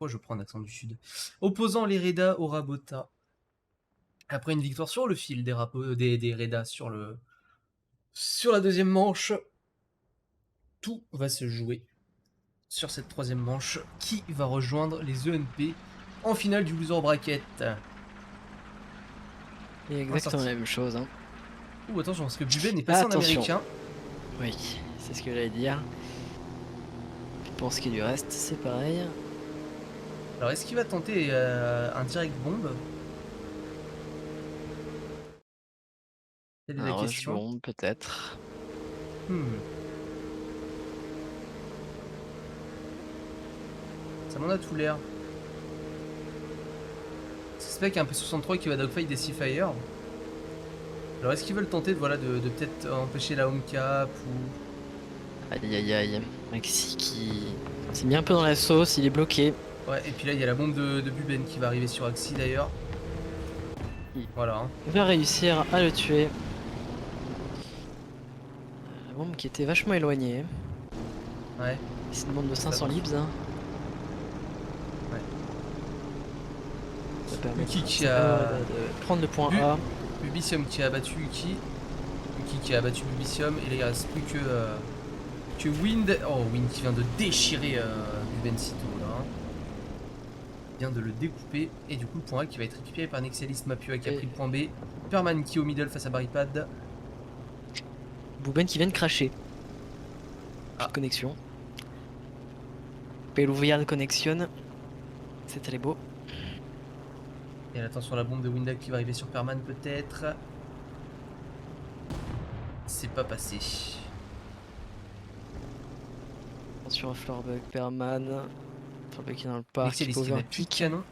Pourquoi je prends un accent du sud? Opposant les Reda au Rabota. Après une victoire sur le fil des Reda sur la deuxième manche, tout va se jouer sur cette troisième manche. Qui va rejoindre les ENP en finale du loser bracket? Et exactement la même chose. Hein. Ouh, attention, parce que Buben est passé en Attention. américain. Oui, c'est ce que j'allais dire. Puis pour ce qui est du reste, c'est pareil. Alors, est-ce qu'il va tenter un direct bombe? Telle est la Un rush question. bomb, peut-être. Ça m'en a tout l'air. C'est Spec un P63 qui va dogfight des Seafire. Alors est-ce qu'ils veulent tenter de peut-être empêcher la home cap ou... Aïe aïe aïe. Maxi qui s'est mis un peu dans la sauce, il est bloqué. Ouais, et puis là il y a la bombe de Buben qui va arriver sur Axi d'ailleurs. Voilà. Hein. Il va réussir à le tuer. La bombe qui était vachement éloignée. Ouais. C'est une bombe de 500 libs. Hein. Ouais. Ça permet Uki qui a... de prendre le point A. Bubisium qui a abattu Uki. Uki qui a abattu Bubisium. Et là il reste plus que Wind. Oh, Wind qui vient de déchirer Bubencito là. Hein. Il vient de le découper. Et du coup le point A qui va être récupéré par Nexialist Mapua qui a pris le point B. Perman qui est au middle face à Barripad. Bouben qui vient de cracher. Connexion. Peluvian connexion. C'est très beau. Et attention à la bombe de Windag qui va arriver sur Perman peut-être. C'est pas passé. Attention à Floorbug, Perman. Floorbug qui est dans le parc. Nexialist qui n'a plus de canon.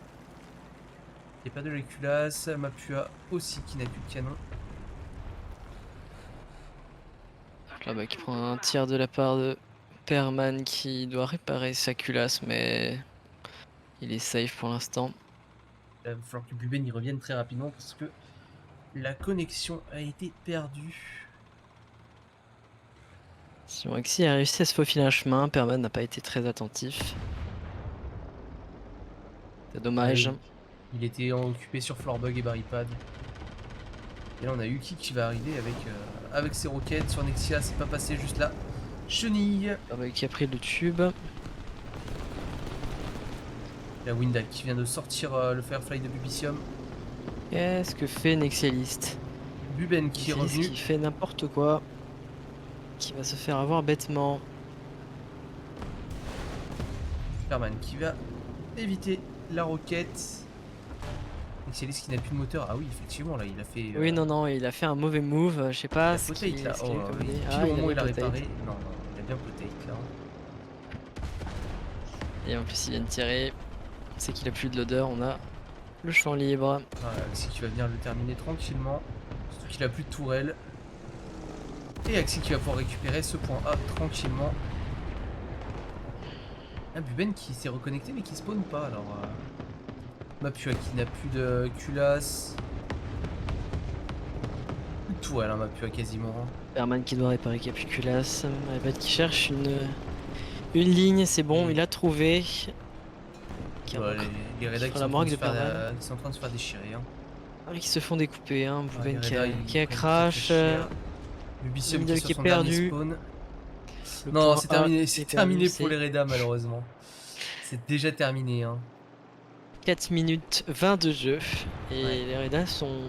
Il n'y a pas de Reculas. Mapua aussi qui n'a plus de canon. Floorbug qui prend un tir de la part de Perman qui doit réparer sa culasse, mais il est safe pour l'instant. Il va falloir que Buben y revienne très rapidement parce que la connexion a été perdue. Si Maxi a réussi à se faufiler un chemin, Perman n'a pas été très attentif. C'est dommage. Ouais, il était occupé sur Floorbug et Barripad. Et là on a Uki qui va arriver avec ses roquettes sur Nexia, c'est pas passé juste là. Chenille. Floorbug qui a pris le tube. La Windag qui vient de sortir le Firefly de Bubisium. Qu'est-ce que fait Nexialist? Buben qui est revenu. Qui fait n'importe quoi. Qui va se faire avoir bêtement. Superman qui va éviter la roquette. Nexialist qui n'a plus de moteur. Ah oui, effectivement, là il a fait. Oui, non, il a fait un mauvais move. Je sais pas ce qu'il là. pile au moment où il a réparé. Non, il a bien potate là. Et en plus, il vient de tirer. C'est qu'il a plus de l'odeur. On a le champ libre. Axi qui va venir le terminer tranquillement. Surtout qu'il a plus de tourelle. Et Axi qui va pouvoir récupérer ce point A tranquillement. Ah, Buben qui s'est reconnecté mais qui spawn pas alors. Mapua qui n'a plus de culasse. Plus de tourelle, hein, Mapua quasiment. Perman qui doit réparer Capiculas. Répète qui cherche une ligne. C'est bon, il a trouvé. Les Reda qui sont en train de se faire déchirer. Hein. Qui se font découper. Hein. Buben qui a crash. Bubisium qui est perdu. Non, c'est terminé pour les Reda malheureusement. C'est déjà terminé. Hein. 4 minutes 20 de jeu. Et les Reda sont...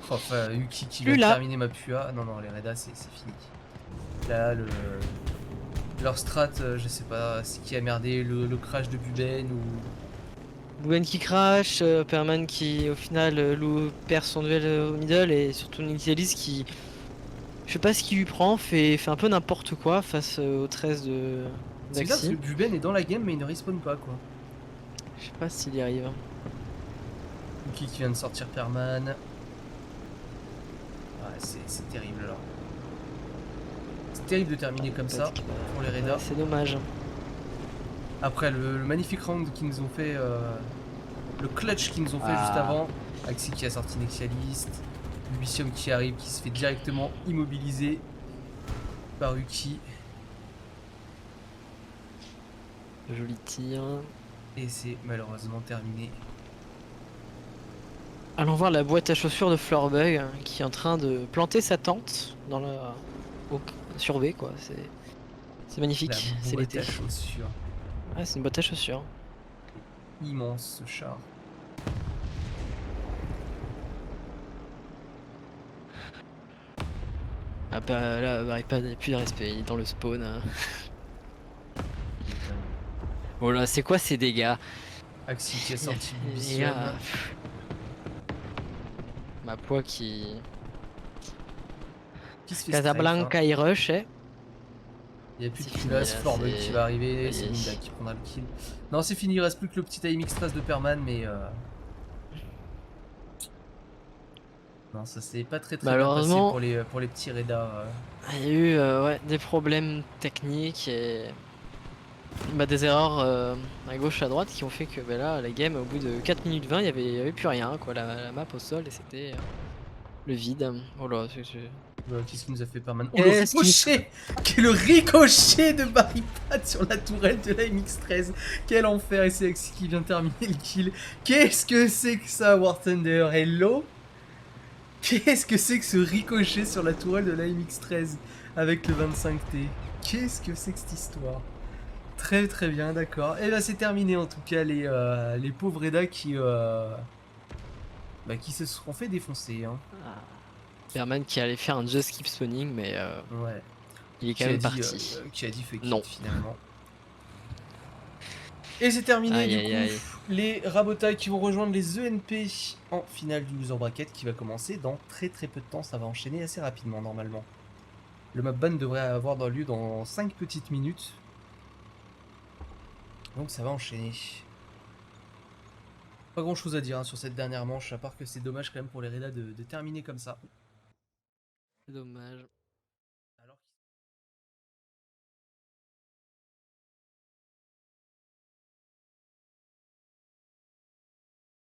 Enfin, Uki qui vient de terminer Mapua. Non, les Reda c'est fini. Là, leur strat, je sais pas, c'est qui a merdé, le crash de Buben ou... Buben qui crash, Perman qui au final perd son duel au middle et surtout Nexialist qui... Je sais pas ce qu'il lui prend, fait un peu n'importe quoi face au 13 de... C'est bizarre parce que Buben est dans la game mais il ne respawn pas quoi. Je sais pas s'il y arrive. Uki qui vient de sortir Perman. Ouais, c'est terrible là. C'est terrible de terminer comme ça pour les Reda. C'est dommage. Après le magnifique round qu'ils nous ont fait, le clutch qu'ils nous ont fait juste avant. Axi qui a sorti Nexialist. Bubisium qui arrive, qui se fait directement immobiliser par Uki. Joli tir. Et c'est malheureusement terminé. Allons voir la boîte à chaussures de Floorbug qui est en train de planter sa tente dans la sur V quoi. C'est La magnifique, c'est boîte l'été. à chaussures. Ah, c'est une boîte à chaussures. Immense ce char. Ah bah là, bah, pas plus de respect, il est dans le spawn. Oh là, c'est quoi ces dégâts? Axi qui a sorti Les Bubisium. gars, ma poix qui... Qui se fait strafe, hein. Casablanca il rush, eh. Il n'y a plus de C'est fini, culasse, là, Floorbug qui va arriver, ça y c'est est. Linda qui prendra le kill. Non, c'est fini, il reste plus que le petit AMX 13 de Perman, mais non, ça s'est pas très bien passé Malheureusement, pour les petits Reda. il y a eu ouais, des problèmes techniques et bah, des erreurs à gauche à droite qui ont fait que bah, là, la game, au bout de 4 minutes 20, il y avait plus rien, quoi, la map au sol, et c'était le vide. Oh là, Qu'est-ce qu'il nous a fait Perman? Oh, le Qu'est-ce qui... ricochet! Le ricochet de Barripad sur la tourelle de la MX-13. Quel enfer! Et c'est Axi qui vient terminer le kill. Qu'est-ce que c'est que ça, War Thunder? Hello? Qu'est-ce que c'est que ce ricochet sur la tourelle de la MX-13 avec le 25T? Qu'est-ce que c'est que cette histoire? Très très bien, d'accord. Et là c'est terminé en tout cas les pauvres Reda qui se seront fait défoncer. Hein. Perman qui allait faire un just keep spawning, mais Ouais. il est quand même parti. Qui a dit fuck Non. it finalement. Et c'est terminé Aïe du aïe coup. aïe. Les Rabotai qui vont rejoindre les ENP en finale du loser bracket qui va commencer dans très très peu de temps. Ça va enchaîner assez rapidement normalement. Le map ban devrait avoir lieu dans 5 petites minutes. Donc ça va enchaîner. Pas grand chose à dire hein, sur cette dernière manche, à part que c'est dommage quand même pour les Reda de terminer comme ça. C'est dommage.